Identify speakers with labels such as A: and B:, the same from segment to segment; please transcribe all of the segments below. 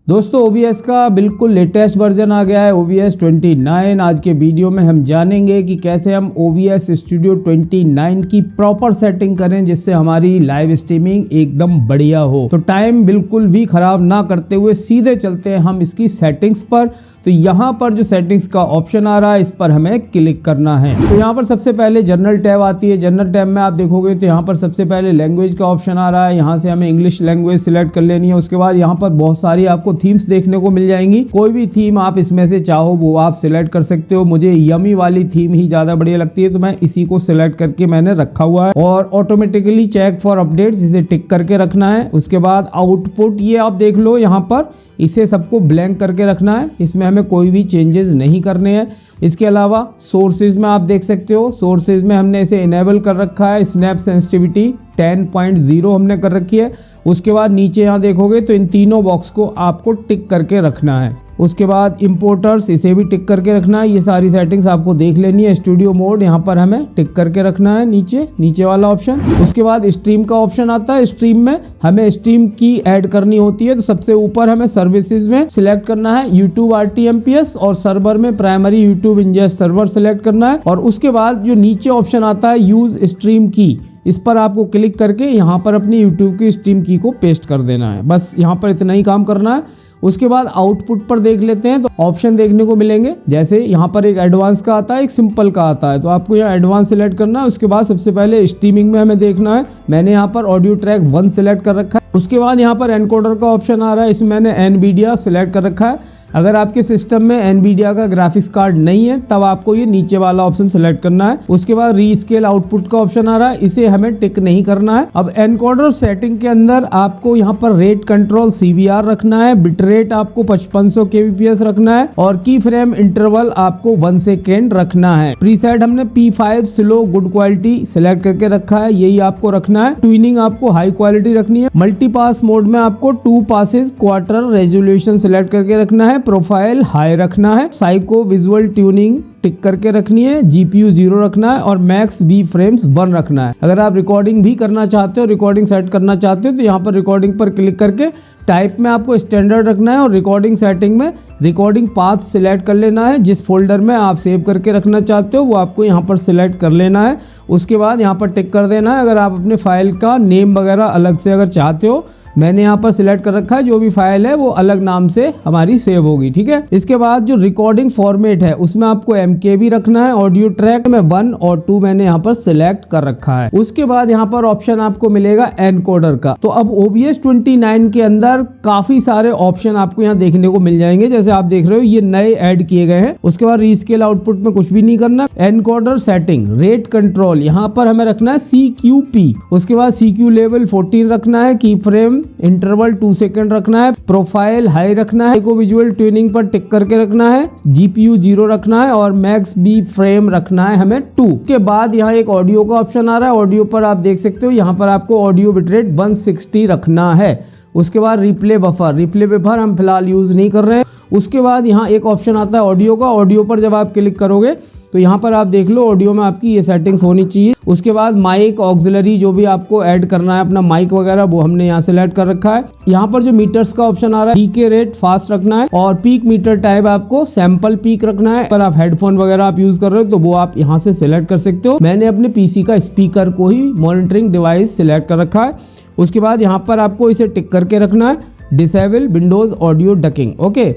A: दोस्तों OBS का बिल्कुल लेटेस्ट वर्जन आ गया है OBS 29। आज के वीडियो में हम जानेंगे कि कैसे हम OBS स्टूडियो 29 की प्रॉपर सेटिंग करें जिससे हमारी लाइव स्ट्रीमिंग एकदम बढ़िया हो। तो टाइम बिल्कुल भी खराब ना करते हुए सीधे चलते हैं हम इसकी सेटिंग्स पर। तो यहाँ पर जो सेटिंग्स का ऑप्शन आ रहा है इस पर हमें क्लिक करना है। तो यहाँ पर सबसे पहले जनरल टैब आती है। जनरल टैब में आप देखोगे तो यहाँ पर सबसे पहले लैंग्वेज का ऑप्शन आ रहा है। यहाँ से हमें इंग्लिश लैंग्वेज सिलेक्ट कर लेनी है। उसके बाद यहाँ पर बहुत सारी आपको थीम्स देखने को मिल जाएंगी। कोई भी थीम आप इसमें से चाहो वो आप सिलेक्ट कर सकते हो। मुझे यमी वाली थीम ही ज्यादा बढ़िया लगती है तो मैं इसी को सिलेक्ट करके मैंने रखा हुआ है। और ऑटोमेटिकली चेक फॉर अपडेट्स इसे टिक करके रखना है। उसके बाद आउटपुट ये आप देख लो, यहाँ पर इसे सबको ब्लैंक करके रखना है। इसमें हमें कोई भी चेंजेस नहीं करने हैं। इसके अलावा सोर्सेज में आप देख सकते हो, सोर्सेज में हमने इसे इनेबल कर रखा है। स्नैप सेंसिटिविटी 10.0 हमने कर रखी है। उसके बाद नीचे यहाँ देखोगे तो इन तीनों बॉक्स को आपको टिक करके रखना है। उसके बाद इंपोर्टर्स इसे भी टिक करके रखना है। ये सारी सेटिंग्स आपको देख लेनी है। स्टूडियो मोड यहाँ पर हमें टिक करके रखना है, नीचे वाला ऑप्शन। उसके बाद स्ट्रीम का ऑप्शन आता है। स्ट्रीम में हमें स्ट्रीम की ऐड करनी होती है तो सबसे ऊपर हमें सर्विसेज में सिलेक्ट करना है YouTube RTMPS और सर्वर में primary YouTube ingest server select करना है। और उसके बाद जो नीचे ऑप्शन आता है यूज स्ट्रीम की, इस पर आपको क्लिक करके यहाँ पर अपनी YouTube की स्ट्रीम की को पेस्ट कर देना है। बस यहाँ पर इतना ही काम करना है। उसके बाद आउटपुट पर देख लेते हैं तो ऑप्शन देखने को मिलेंगे। जैसे यहाँ पर एक एडवांस का आता है, एक सिंपल का आता है। तो आपको यहाँ एडवांस सिलेक्ट करना है। उसके बाद सबसे पहले स्ट्रीमिंग में हमें देखना है। मैंने यहाँ पर ऑडियो ट्रैक 1 सिलेक्ट कर रखा है। उसके बाद यहाँ पर एनकोडर का ऑप्शन आ रहा है। इसमें मैंने NVIDIA सिलेक्ट कर रखा है। अगर आपके सिस्टम में NVIDIA का ग्राफिक्स कार्ड नहीं है तब आपको ये नीचे वाला ऑप्शन सिलेक्ट करना है। उसके बाद रीस्केल आउटपुट का ऑप्शन आ रहा है, इसे हमें टिक नहीं करना है। अब एनकोडर सेटिंग के अंदर आपको यहाँ पर रेट कंट्रोल CBR रखना है। बिटरेट आपको 5500 kbps रखना है और की फ्रेम इंटरवल आपको 1 सेकेंड रखना है। प्रीसेट हमने P5 slow good quality select करके रखा है, यही आपको रखना है। ट्यूनिंग आपको हाई क्वालिटी रखनी है। मल्टीपास मोड में आपको 2 passes क्वार्टर रेजोल्यूशन सिलेक्ट करके रखना है। प्रोफाइल हाई रखना है। साइको विजुअल ट्यूनिंग टिक करके रखनी है। GPU 0 रखना है और मैक्स बी फ्रेम्स 1 रखना है। अगर आप रिकॉर्डिंग भी करना चाहते हो, रिकॉर्डिंग सेट करना चाहते हो तो यहाँ पर रिकॉर्डिंग पर क्लिक करके टाइप में आपको स्टैंडर्ड रखना है और रिकॉर्डिंग सेटिंग में रिकॉर्डिंग पाथ सिलेक्ट कर लेना है। जिस फोल्डर में आप सेव करके रखना चाहते हो वो आपको यहाँ पर सिलेक्ट कर लेना है। उसके बाद यहाँ पर टिक कर देना है। अगर आप अपने फाइल का नेम वगैरह अलग से अगर चाहते हो, मैंने यहाँ पर सिलेक्ट कर रखा है, जो भी फाइल है वो अलग नाम से हमारी सेव होगी, ठीक है। इसके बाद जो रिकॉर्डिंग फॉर्मेट है उसमें आपको MKV रखना है। ऑडियो ट्रैक में 1 और 2 मैंने यहाँ पर सिलेक्ट कर रखा है। उसके बाद यहाँ पर ऑप्शन आपको मिलेगा एनकोडर का। तो अब OBS 29 के अंदर काफी सारे ऑप्शन आपको यहाँ देखने को मिल जाएंगे। जैसे आप देख रहे हो ये नए ऐड किए गए हैं। उसके बाद रीस्केल आउटपुट में कुछ भी नहीं करना। एनकोडर सेटिंग, रेट कंट्रोल यहाँ पर हमें रखना है CQP। उसके बाद CQ लेवल 14 रखना है। की फ्रेम इंटरवल 2 सेकंड रखना है। प्रोफाइल हाई रखना है। को विजुअल ट्यूनिंग पर टिक करके रखना है। GPU 0 रखना है और मैक्स बी फ्रेम रखना है हमें 2। के बाद यहाँ एक ऑडियो का ऑप्शन आ रहा है। ऑडियो पर आप देख सकते हो यहाँ पर आपको ऑडियो बिटरेट 160 रखना है। उसके बाद रिप्ले बफर हम फिलहाल यूज नहीं कर रहे हैं। उसके बाद यहाँ एक ऑप्शन आता है ऑडियो का। ऑडियो पर जब आप क्लिक करोगे तो यहाँ पर आप देख लो ऑडियो में आपकी ये सेटिंग्स होनी चाहिए। उसके बाद माइक ऑक्सिलरी जो भी आपको ऐड करना है अपना माइक वगैरह वो हमने यहाँ सेलेक्ट कर रखा है। यहाँ पर जो मीटर्स का ऑप्शन आ रहा है, डीके रेट फास्ट रखना है और पीक मीटर टाइप आपको सैंपल पीक रखना है। पर आप हेडफोन वगैरह आप यूज कर रहे हो तो वो आप यहाँ से सिलेक्ट कर सकते हो। मैंने अपने PC का स्पीकर को ही मॉनिटरिंग डिवाइस सिलेक्ट कर रखा है। उसके बाद यहाँ पर आपको इसे टिक करके रखना है, disable Windows audio ducking, okay.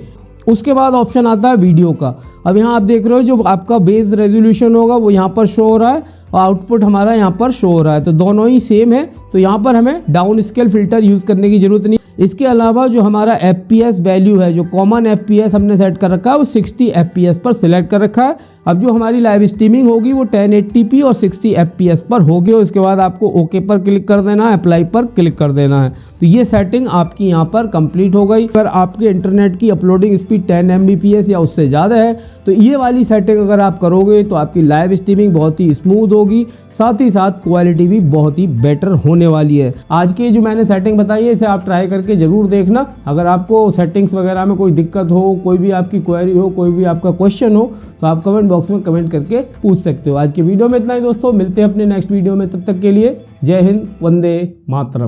A: उसके बाद ऑप्शन आता है वीडियो का। अब यहाँ आप देख रहे हो जो आपका बेस रेजोल्यूशन होगा वो यहाँ पर शो हो रहा है और आउटपुट हमारा यहाँ पर शो हो रहा है, तो दोनों ही सेम है। तो यहाँ पर हमें डाउन स्केल फिल्टर यूज करने की जरूरत नहीं। इसके अलावा जो हमारा FPS वैल्यू है, जो कॉमन FPS हमने सेट कर रखा है वो 60 FPS पर सिलेक्ट कर रखा है। अब जो हमारी लाइव स्ट्रीमिंग होगी वो 1080p और 60 FPS पर होगी। उसके बाद आपको ओके पर क्लिक कर देना है, अप्लाई पर क्लिक कर देना है। तो ये सेटिंग आपकी यहाँ पर कंप्लीट हो गई। अगर आपके इंटरनेट की अपलोडिंग स्पीड 10 Mbps या उससे ज़्यादा है तो ये वाली सेटिंग अगर आप करोगे तो आपकी लाइव स्ट्रीमिंग बहुत ही स्मूथ होगी, साथ ही साथ क्वालिटी भी बहुत ही बेटर होने वाली है। आज की जो मैंने सेटिंग बताई है इसे आप ट्राई करके जरूर देखना। अगर आपको सेटिंग्स वगैरह में कोई दिक्कत हो, कोई भी आपकी क्वेरी हो, कोई भी आपका क्वेश्चन हो तो आप कमेंट बॉक्स में कमेंट करके पूछ सकते हो। आज की वीडियो में इतना ही दोस्तों, मिलते हैं अपने नेक्स्ट वीडियो में। तब तक के लिए जय हिंद, वंदे मातरम।